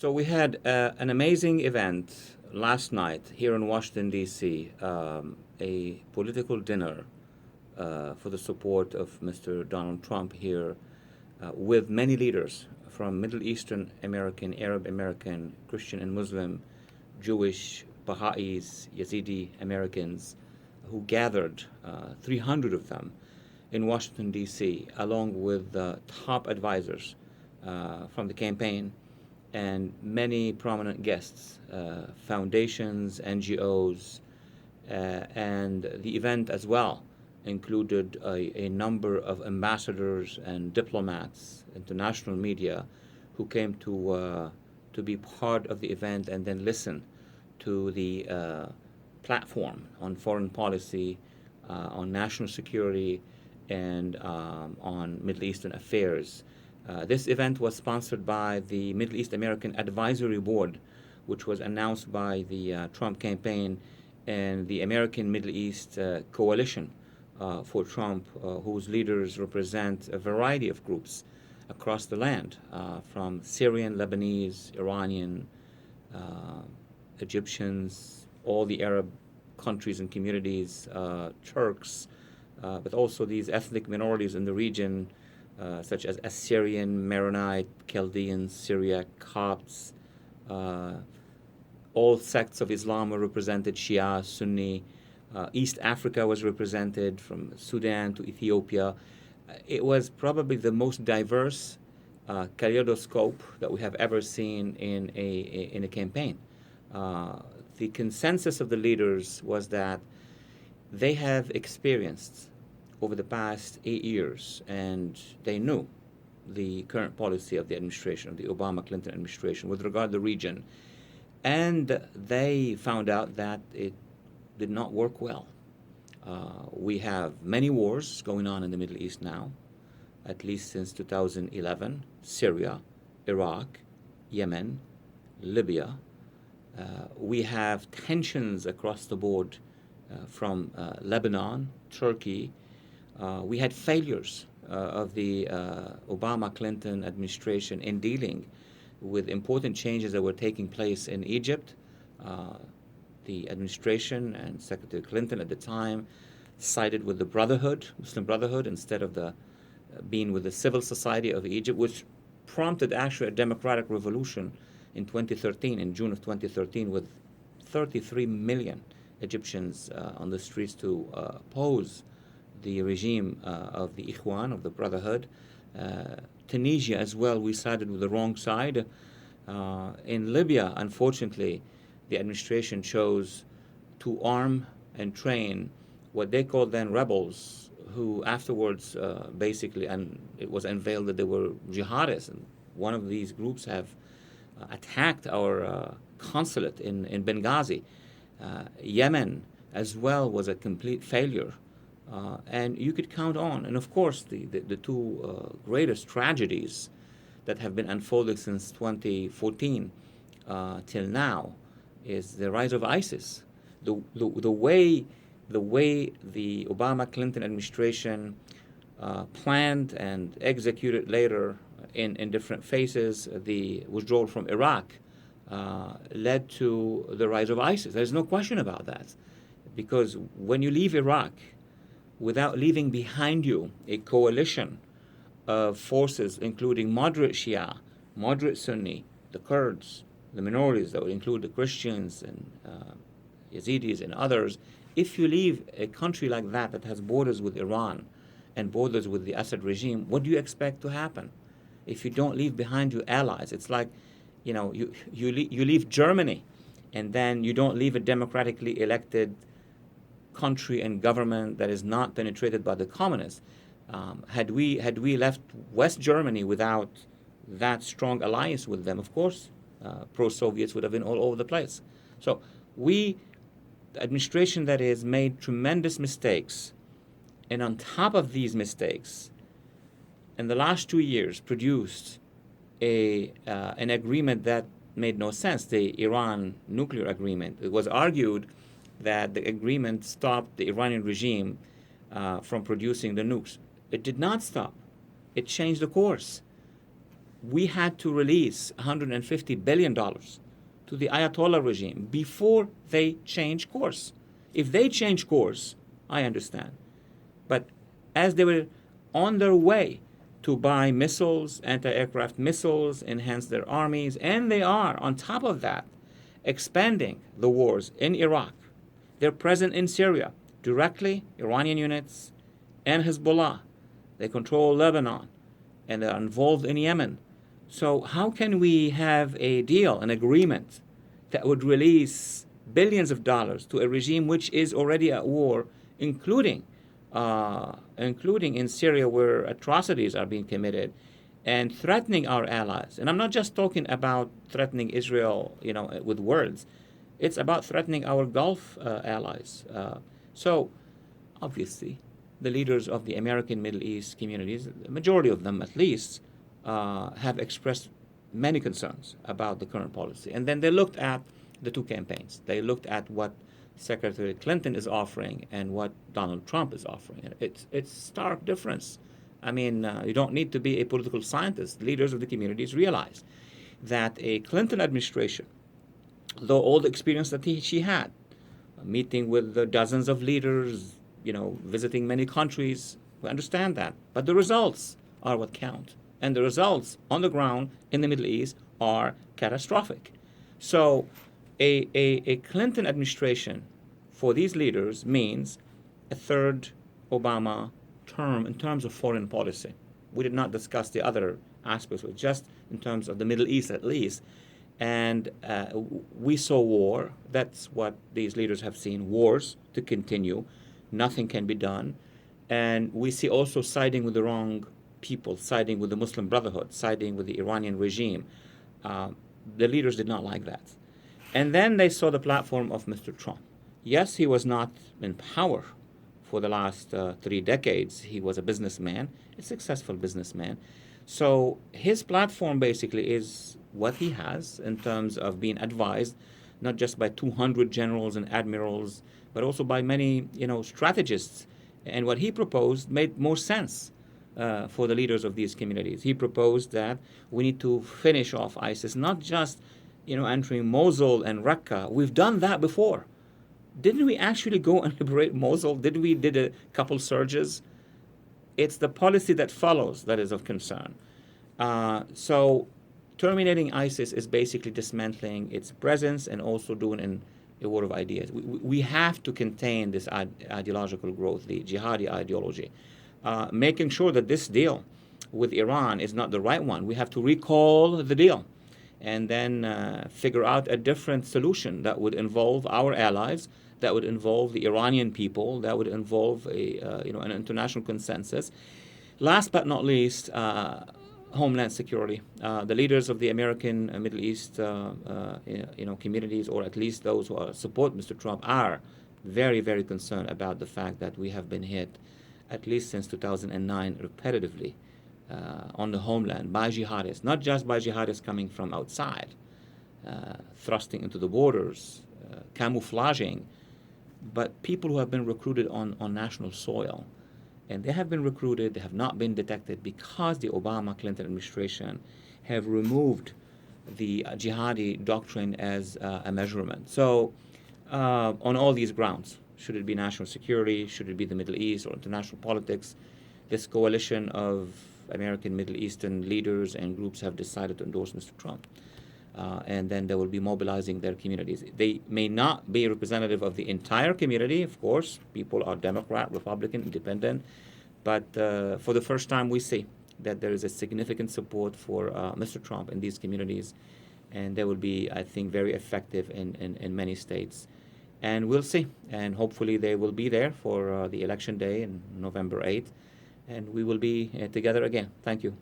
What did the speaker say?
So we had an amazing event last night here in Washington, D.C., a political dinner for the support of Mr. Donald Trump here with many leaders from Middle Eastern American, Arab American, Christian and Muslim, Jewish, Baha'is, Yazidi Americans who gathered, 300 of them, in Washington, D.C., along with top advisors from the campaign and many prominent guests, foundations, NGOs, and the event as well included a number of ambassadors and diplomats, international media, who came to be part of the event and then listen to the platform on foreign policy, on national security, and on Middle Eastern affairs. This event was sponsored by the Middle East American Advisory Board, which was announced by the Trump campaign, and the American Mideast Coalition for Trump, whose leaders represent a variety of groups across the land, from Syrian, Lebanese, Iranian, Egyptians, all the Arab countries and communities, Turks, but also these ethnic minorities in the region, such as Assyrian, Maronite, Chaldeans, Syriac, Copts. All sects of Islam were represented, Shia, Sunni. East Africa was represented, from Sudan to Ethiopia. It was probably the most diverse kaleidoscope that we have ever seen in a campaign. The consensus of the leaders was that they have experienced over the past 8 years, and they knew the current policy of the administration, of the Obama-Clinton administration, with regard to the region, and they found out that it did not work well. We have many wars going on in the Middle East now, at least since 2011, Syria, Iraq, Yemen, Libya. We have tensions across the board from Lebanon, Turkey. We had failures of the Obama-Clinton administration in dealing with important changes that were taking place in Egypt. The administration and Secretary Clinton at the time sided with the Brotherhood, Muslim Brotherhood, instead of being with the civil society of Egypt, which prompted actually a democratic revolution in 2013, in June of 2013, with 33 million Egyptians on the streets to oppose the regime of the Ikhwan, of the Brotherhood. Tunisia as well, we sided with the wrong side. In Libya, unfortunately, the administration chose to arm and train what they called then rebels, who afterwards basically, and it was unveiled that they were jihadists. And one of these groups have attacked our consulate in Benghazi. Yemen as well was a complete failure. And you could count on. And of course, the two greatest tragedies that have been unfolding since 2014 till now is the rise of ISIS. The way the Obama-Clinton administration planned and executed later in different phases the withdrawal from Iraq led to the rise of ISIS. There's no question about that. Because when you leave Iraq without leaving behind you a coalition of forces including moderate Shia, moderate Sunni, the Kurds, the minorities that would include the Christians and Yazidis and others, if you leave a country like that that has borders with Iran and borders with the Assad regime, what do you expect to happen? If you don't leave behind you allies, it's like, you leave Germany and then you don't leave a democratically elected country and government that is not penetrated by the communists. Had we left West Germany without that strong alliance with them, of course, pro-Soviets would have been all over the place. So the administration that has made tremendous mistakes, and on top of these mistakes, in the last 2 years produced an agreement that made no sense, the Iran nuclear agreement. It was argued that the agreement stopped the Iranian regime from producing the nukes. It did not stop. It changed the course. we had to release $150 billion to the Ayatollah regime before they change course. If they change course, I understand. But as they were on their way to buy missiles, anti-aircraft missiles, enhance their armies, and they are, on top of that, expanding the wars in Iraq. They're present in Syria, directly, Iranian units, and Hezbollah. They control Lebanon, and they're involved in Yemen. So how can we have a deal, an agreement, that would release billions of dollars to a regime which is already at war, including in Syria, where atrocities are being committed, and threatening our allies? And I'm not just talking about threatening Israel, with words. It's about threatening our Gulf allies. So, obviously, the leaders of the American Middle East communities, the majority of them at least, have expressed many concerns about the current policy. And then they looked at the two campaigns. They looked at what Secretary Clinton is offering and what Donald Trump is offering. It's stark difference. I mean, you don't need to be a political scientist. Leaders of the communities realize that a Clinton administration, though all the experience that she had, meeting with the dozens of leaders, visiting many countries, we understand that. But the results are what count. And the results on the ground in the Middle East are catastrophic. So a Clinton administration for these leaders means a third Obama term in terms of foreign policy. We did not discuss the other aspects, but just in terms of the Middle East at least. And we saw war. That's what these leaders have seen, wars to continue. Nothing can be done. And we see also siding with the wrong people, siding with the Muslim Brotherhood, siding with the Iranian regime. The leaders did not like that. And then they saw the platform of Mr. Trump. Yes, he was not in power for the last 3 decades. He was a businessman, a successful businessman. So his platform basically is what he has in terms of being advised, not just by 200 generals and admirals, but also by many, strategists. And what he proposed made more sense for the leaders of these communities. He proposed that we need to finish off ISIS, not just, entering Mosul and Raqqa. We've done that before. Didn't we actually go and liberate Mosul? Did a couple surges? It's the policy that follows that is of concern. So terminating ISIS is basically dismantling its presence and also doing a war of ideas. We have to contain this ideological growth, the jihadi ideology, making sure that this deal with Iran is not the right one. We have to recall the deal and then figure out a different solution that would involve our allies, that would involve the Iranian people, that would involve an international consensus. Last but not least, homeland security. The leaders of the American Middle East communities, or at least those who support Mr. Trump, are very, very concerned about the fact that we have been hit, at least since 2009, repetitively on the homeland by jihadists, not just by jihadists coming from outside, thrusting into the borders, camouflaging, but people who have been recruited on national soil. And they have been recruited, they have not been detected because the Obama-Clinton administration have removed the jihadi doctrine as a measurement. So on all these grounds, should it be national security, should it be the Middle East or international politics, this coalition of American Middle Eastern leaders and groups have decided to endorse Mr. Trump. And then they will be mobilizing their communities. They may not be representative of the entire community, of course. People are Democrat, Republican, Independent. But for the first time, we see that there is a significant support for Mr. Trump in these communities. And they will be, I think, very effective in many states. And we'll see. And hopefully they will be there for the election day on November 8th. And we will be together again. Thank you.